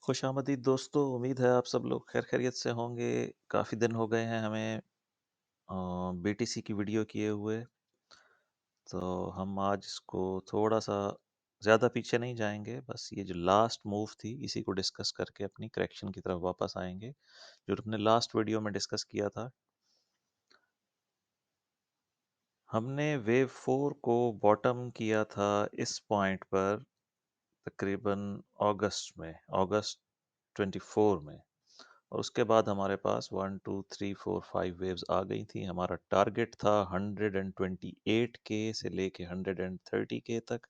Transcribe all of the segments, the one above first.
खुशामदीद दोस्तों, उम्मीद है आप सब लोग खैर खैरियत से होंगे। काफ़ी दिन हो गए हैं हमें बीटीसी की वीडियो किए हुए, तो हम आज इसको थोड़ा-सा ज़्यादा पीछे नहीं जाएँगे, बस ये जो लास्ट मूव थी, इसी को डिस्कस करके अपनी करेक्शन की तरफ वापस आएँगे, जो हमने लास्ट वीडियो में डिस्कस किया था। हमने वेव 4 को बॉटम किया था इस पॉइंट पर तकरीबन अगस्त 24 में। और उसके बाद हमारे पास 1 2 3 4 5 वेव्स आ गई थी। हमारा टारगेट था 128 के से लेके 130 के तक,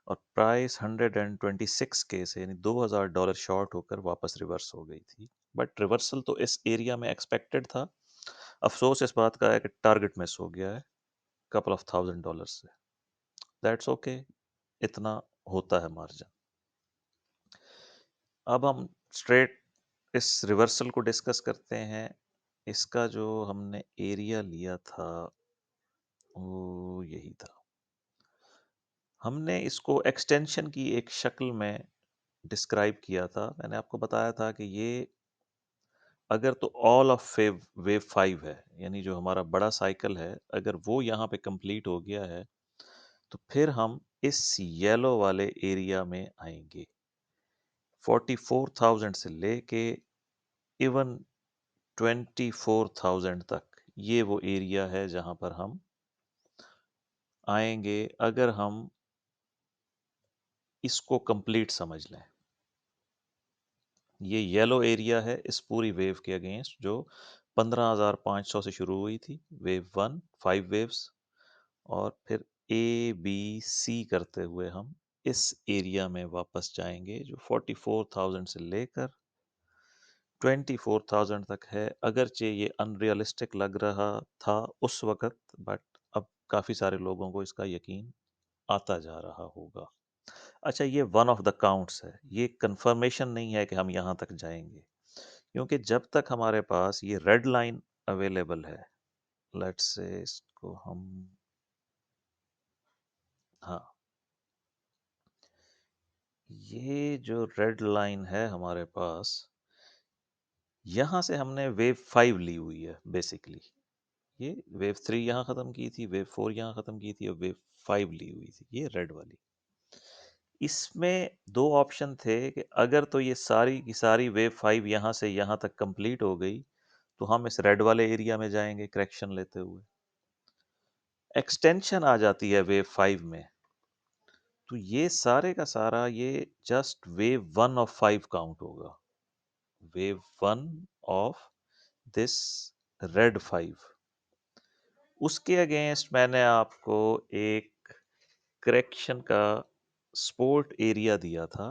और प्राइस 126 के से यानी $2000 शॉर्ट होकर वापस रिवर्स हो गई थी। बट रिवर्सल तो इस एरिया में एक्सपेक्टेड था। अफसोस इस बात का है कि टारगेट मिस हो गया है कपल ऑफ $1000 से। दैट्स ओके, इतना होता है मार्जिन। अब हम स्ट्रेट इस रिवर्सल को डिस्कस करते हैं। इसका जो हमने एरिया लिया था वो यही था। हमने इसको एक्सटेंशन की एक शक्ल में डिस्क्राइब किया था। मैंने आपको बताया था कि ये अगर तो ऑल ऑफ वेव वेव 5 है, यानी जो हमारा बड़ा साइकिल है, अगर वो यहाँ पे कंप्लीट हो गया है तो फिर हम इस येलो वाले एरिया में आएंगे। 44,000 से लेके इवन 24,000 तक ये वो एरिया है जहां पर हम आएंगे अगर हम इसको कंप्लीट समझ लें। ये येलो एरिया है इस पूरी वेव के अगेंस्ट, जो 15,500 से शुरू हुई थी वेव 1, 5 वेव्स, और फिर ए बी सी करते हुए हम इस एरिया में वापस जाएंगे जो 44,000 से लेकर 24,000 तक है। अगरचे ये अनरियलिस्टिक लग रहा था उस वक्त, बट अब काफ़ी सारे लोगों को इसका यकीन आता जा रहा होगा। अच्छा, ये वन ऑफ द काउंट्स है, ये कंफर्मेशन नहीं है कि हम यहाँ तक जाएंगे, क्योंकि जब तक हमारे पास ये रेड लाइन अवेलेबल है, लेट्स से इसको हम, हाँ, ये जो रेड लाइन है हमारे पास, यहाँ से हमने वेव 5 ली हुई है बेसिकली। ये वेव 3 यहाँ ख़त्म की थी, वेव 4 यहाँ ख़त्म की थी, और वेव 5 ली हुई थी, ये रेड वाली। इसमें दो ऑप्शन थे कि अगर तो ये सारी की सारी वेव 5 यहाँ से यहाँ तक कंप्लीट हो गई तो हम इस रेड वाले एरिया में जाएंगे करेक्शन लेते हुए। एक्सटेंशन आ जाती है वेव 5 में, तो ये सारे का सारा ये जस्ट वेव 1 ऑफ 5 काउंट होगा। Wave 1 of this red 5। उसके अगेंस्ट मैंने आपको एक करेक्शन का सपोर्ट एरिया दिया था,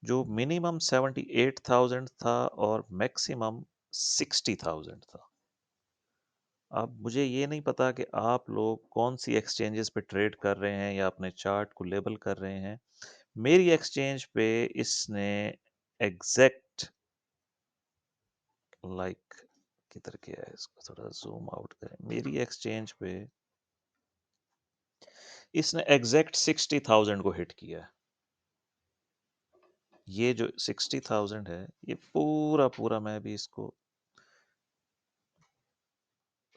जो मिनिमम 78,000 था और मैक्सिमम 60,000 था। अब मुझे ये नहीं पता कि आप लोग कौन सी एक्सचेंजेस पे ट्रेड कर रहे हैं या अपने चार्ट को लेबल कर रहे हैं। मेरी एक्सचेंज पे इसने एग्जैक्ट, लाइक, किधर गया है, इसको थोड़ा जूम आउट करें। मेरी एक्सचेंज पे इसने एग्जैक्ट 60,000 को हिट किया है। ये जो 60,000 है, ये पूरा पूरा मैं भी इसको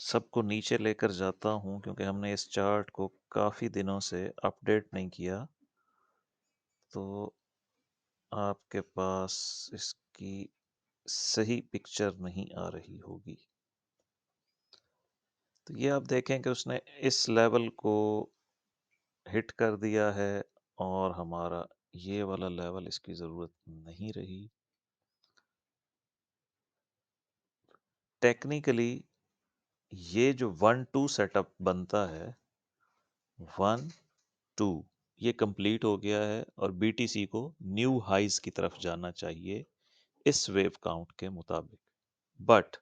सबको नीचे लेकर जाता हूँ, क्योंकि हमने इस चार्ट को काफ़ी दिनों से अपडेट नहीं किया, तो आपके पास इसकी सही पिक्चर नहीं आ रही होगी। तो ये आप देखें कि उसने इस लेवल को हिट कर दिया है, और हमारा ये वाला लेवल इसकी ज़रूरत नहीं रही। टेक्निकली ये जो 1-2 सेटअप बनता है, 1-2, ये कंप्लीट हो गया है और बीटीसी को न्यू हाइज की तरफ जाना चाहिए इस वेव काउंट के मुताबिक। बट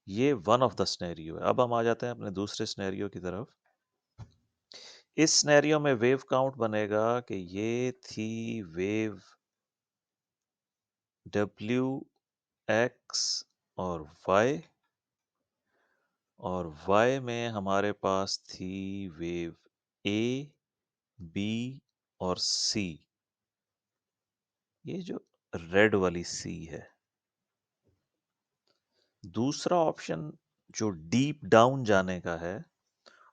ये वन ऑफ द स्नेरियो है। अब हम आ जाते हैं अपने दूसरे स्नेरियो की तरफ। इस स्नेरियो में वेव काउंट बनेगा कि ये थी वेव डब्ल्यू, एक्स और वाई, और वाई में हमारे पास थी वेव ए, बी और सी। ये जो रेड वाली सी है। दूसरा ऑप्शन जो डीप डाउन जाने का है,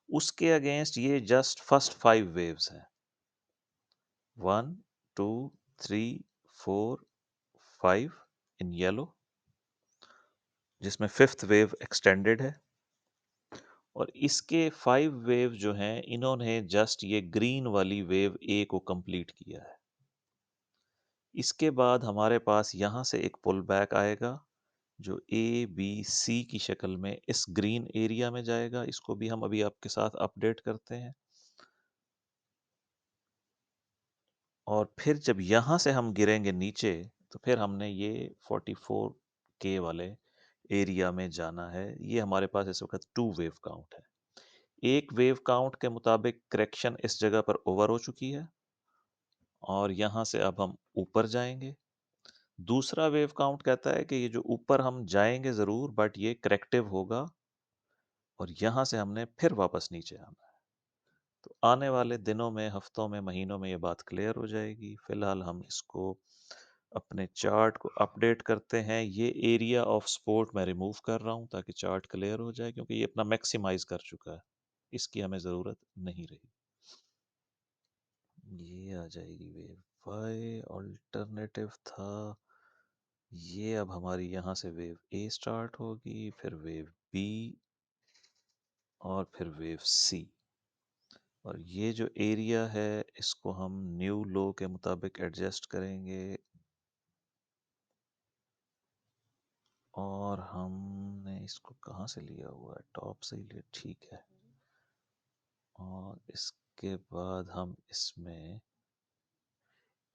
उसके अगेंस्ट ये जस्ट फर्स्ट 5 वेव्स हैं। 1 2 3 4 5 इन येलो, जिसमें फिफ्थ वेव एक्सटेंडेड है। और इसके 5 वेव जो हैं, इन्होंने जस्ट ये ग्रीन वाली वेव ए को कंप्लीट किया है। इसके बाद हमारे पास यहाँ से एक पुल बैक आएगा, जो ए बी सी की शक्ल में इस ग्रीन एरिया में जाएगा। इसको भी हम अभी आपके साथ अपडेट करते हैं। और फिर जब यहाँ से हम गिरेंगे नीचे, तो फिर हमने ये 44K वाले एरिया में जाना है। ये हमारे पास इस वक्त 2 वेव काउंट है। एक वेव काउंट के मुताबिक करेक्शन इस जगह पर ओवर हो चुकी है, और यहाँ से अब हम ऊपर जाएंगे। दूसरा वेव काउंट कहता है कि ये जो ऊपर हम जाएंगे ज़रूर, बट ये करेक्टिव होगा, और यहाँ से हमने फिर वापस नीचे आना है। तो आने वाले दिनों में, हफ्तों में, महीनों में ये बात क्लियर हो जाएगी। फिलहाल हम इसको अपने चार्ट को अपडेट करते हैं। ये एरिया ऑफ सपोर्ट मैं रिमूव कर रहा हूँ ताकि चार्ट क्लियर हो जाए, क्योंकि ये अपना मैक्सिमाइज कर चुका है, इसकी हमें ज़रूरत नहीं रही। ये आ जाएगी वेव वाई, ऑल्टरनेटिव था ये। अब हमारी यहाँ से वेव ए स्टार्ट होगी, फिर वेव बी, और फिर वेव सी। और ये जो एरिया है, इसको हम न्यू लो के मुताबिक एडजस्ट करेंगे, और हमने इसको कहाँ से लिया हुआ है, टॉप से ही लिया, ठीक है। और इसके बाद हम इसमें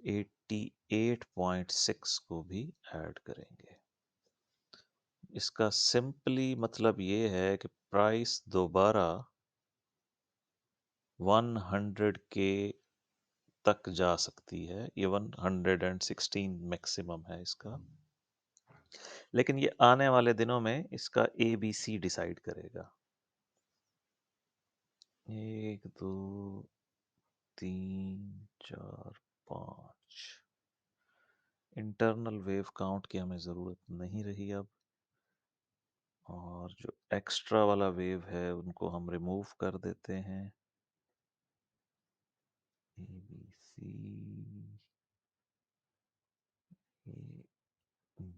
88.6 को भी ऐड करेंगे। इसका सिंपली मतलब ये है कि प्राइस दोबारा 100 के तक जा सकती है। ये 116 मैक्सिमम है इसका, लेकिन ये आने वाले दिनों में इसका ABC डिसाइड करेगा। 1 2 3 4 5 इंटरनल वेव काउंट की हमें ज़रूरत नहीं रही अब, और जो एक्स्ट्रा वाला वेव है उनको हम रिमूव कर देते हैं। ABC,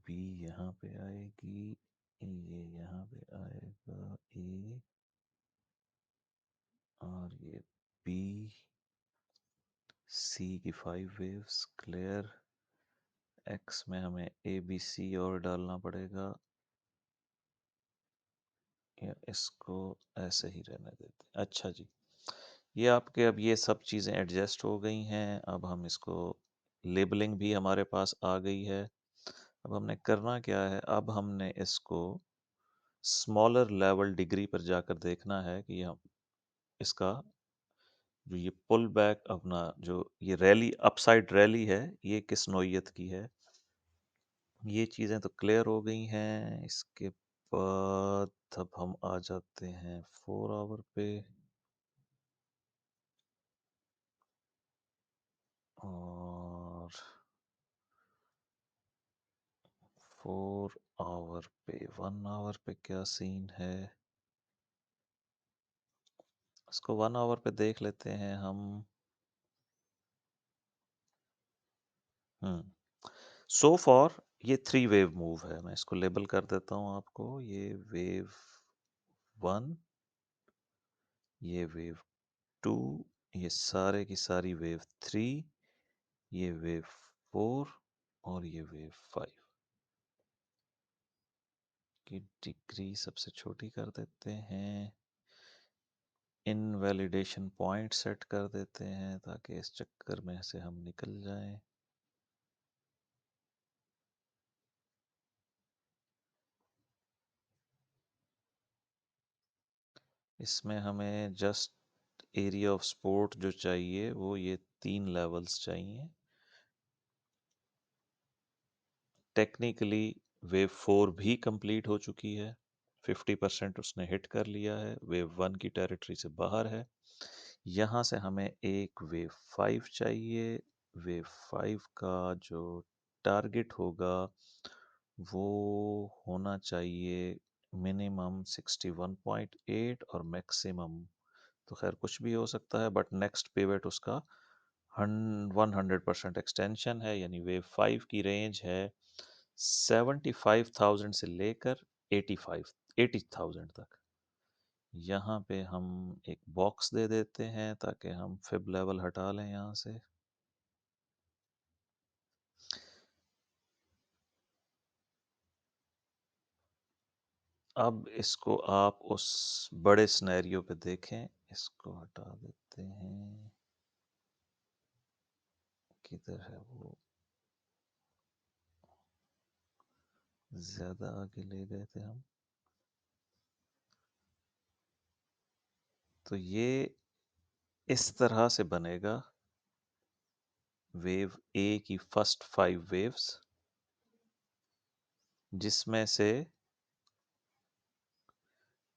बी यहाँ पे आएगी, ये यहाँ पे आएगा ए, और ये बी सी की 5 वेव्स क्लियर। एक्स में हमें ABC और डालना पड़ेगा, या इसको ऐसे ही रहने देते हैं। अच्छा जी, ये आपके अब ये सब चीज़ें एडजस्ट हो गई हैं। अब हम इसको, लेबलिंग भी हमारे पास आ गई है। अब हमने करना क्या है, अब हमने इसको स्मॉलर लेवल डिग्री पर जाकर देखना है कि हम इसका जो ये पुल बैक, अपना जो ये रैली, अपसाइड रैली है, ये किस नौइयत की है। ये चीज़ें तो क्लियर हो गई हैं। इसके बाद अब हम आ जाते हैं 4 आवर पे, और 4 आवर पे, 1 आवर पे क्या सीन है, इसको 1 आवर पे देख लेते हैं हम। सो फॉर ये 3 वेव मूव है। मैं इसको लेबल कर देता हूँ आपको। ये वेव 1, ये वेव 2, ये सारे की सारी वेव 3, ये वेव 4, और ये वेव 5 की डिग्री सबसे छोटी कर देते हैं। इनवैलिडेशन पॉइंट सेट कर देते हैं ताकि इस चक्कर में से हम निकल जाएं। इसमें हमें जस्ट एरिया ऑफ सपोर्ट जो चाहिए, वो ये 3 लेवल्स चाहिए। टेक्निकली वेव 4 भी कंप्लीट हो चुकी है, 50% उसने हिट कर लिया है, वेव 1 की टेरिटरी से बाहर है। यहाँ से हमें एक वेव 5 चाहिए। वेव 5 का जो टारगेट होगा वो होना चाहिए मिनिमम 61.8 और मैक्सिमम तो खैर कुछ भी हो सकता है, बट नेक्स्ट पिवट उसका 100% एक्सटेंशन है, यानी वेव 5 की रेंज है 75,000 से लेकर 80,000 तक। यहाँ पे हम एक बॉक्स दे देते हैं ताकि हम फिब लेवल हटा लें यहाँ से। अब इसको आप उस बड़े सिनेरियो पे देखें, इसको हटा देते हैं, किधर है वो, ज्यादा आगे ले गए थे हम। तो ये इस तरह से बनेगा वेव ए की फर्स्ट 5 वेव्स, जिसमें से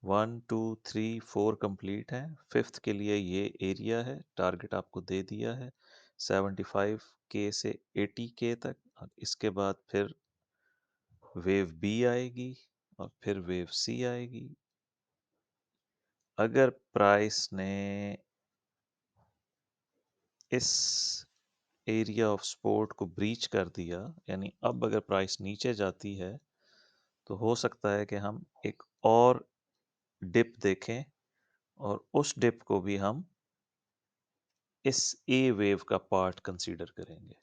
1 2 3 4 कंप्लीट है। फिफ्थ के लिए ये एरिया है, टारगेट आपको दे दिया है 75K से 80K तक। और इसके बाद फिर वेव बी आएगी और फिर वेव सी आएगी। अगर प्राइस ने इस एरिया ऑफ सपोर्ट को ब्रीच कर दिया, यानी अब अगर प्राइस नीचे जाती है, तो हो सकता है कि हम एक और डिप देखें और उस डिप को भी हम इस ए वेव का पार्ट कंसीडर करेंगे।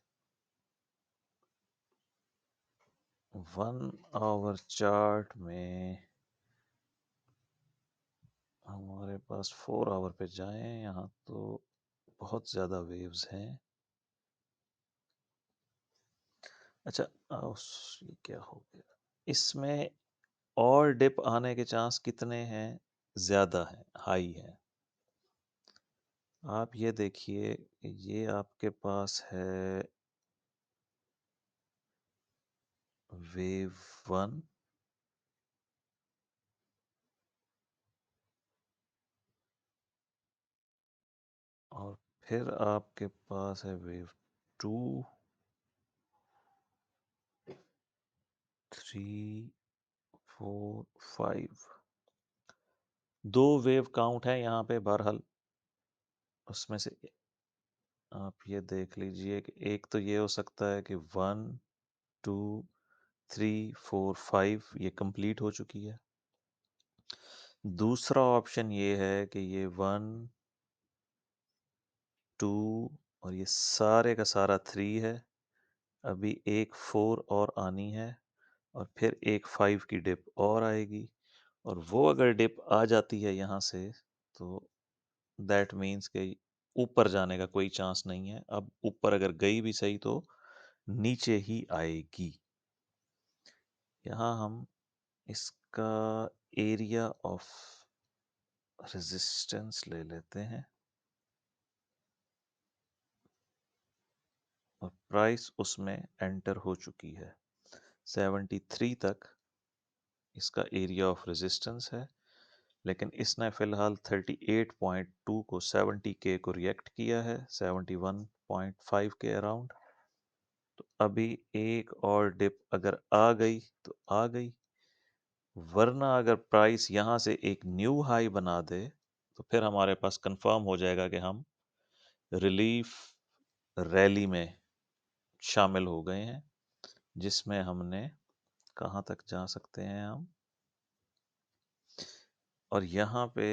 1 आवर चार्ट में हमारे पास 4 आवर पे जाएं, यहाँ तो बहुत ज़्यादा वेव्स हैं। अच्छा, ये क्या हो गया, इसमें और डिप आने के चांस कितने हैं? ज़्यादा हैं, हाई है। आप ये देखिए, ये आपके पास है वेव 1, और फिर आपके पास है वेव 2, 3, 4, 5। 2 वेव काउंट है यहाँ पे बहरहाल। उसमें से आप ये देख लीजिए कि एक तो ये हो सकता है कि 1 2 3 4 5 ये कंप्लीट हो चुकी है। दूसरा ऑप्शन ये है कि ये 1 2 और ये सारे का सारा 3 है। अभी एक 4 और आनी है और फिर एक 5 की डिप और आएगी, और वो अगर डिप आ जाती है यहाँ से, तो दैट मीन्स कि ऊपर जाने का कोई चांस नहीं है। अब ऊपर अगर गई भी सही तो नीचे ही आएगी। यहाँ हम इसका एरिया ऑफ रेजिस्टेंस ले लेते हैं और प्राइस उसमें एंटर हो चुकी है। 73 तक इसका एरिया ऑफ रेजिस्टेंस है, लेकिन इसने फिलहाल 38.2 को 70K को रिएक्ट किया है 71.5 के अराउंड। तो अभी एक और डिप अगर आ गई तो आ गई, वरना अगर प्राइस यहाँ से एक न्यू हाई बना दे तो फिर हमारे पास कंफर्म हो जाएगा कि हम रिलीफ रैली में शामिल हो गए हैं, जिसमें हमने कहाँ तक जा सकते हैं हम, और यहाँ पे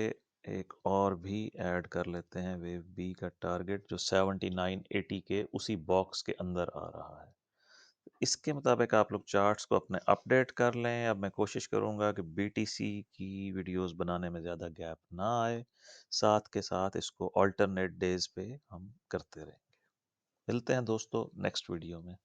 एक और भी ऐड कर लेते हैं वेव बी का टारगेट, जो 7980 के उसी बॉक्स के अंदर आ रहा है। इसके मुताबिक आप लोग चार्ट्स को अपने अपडेट कर लें। अब मैं कोशिश करूंगा कि बीटीसी की वीडियोस बनाने में ज़्यादा गैप ना आए, साथ के साथ इसको अल्टरनेट डेज पे हम करते रहेंगे। मिलते हैं दोस्तों नेक्स्ट वीडियो में।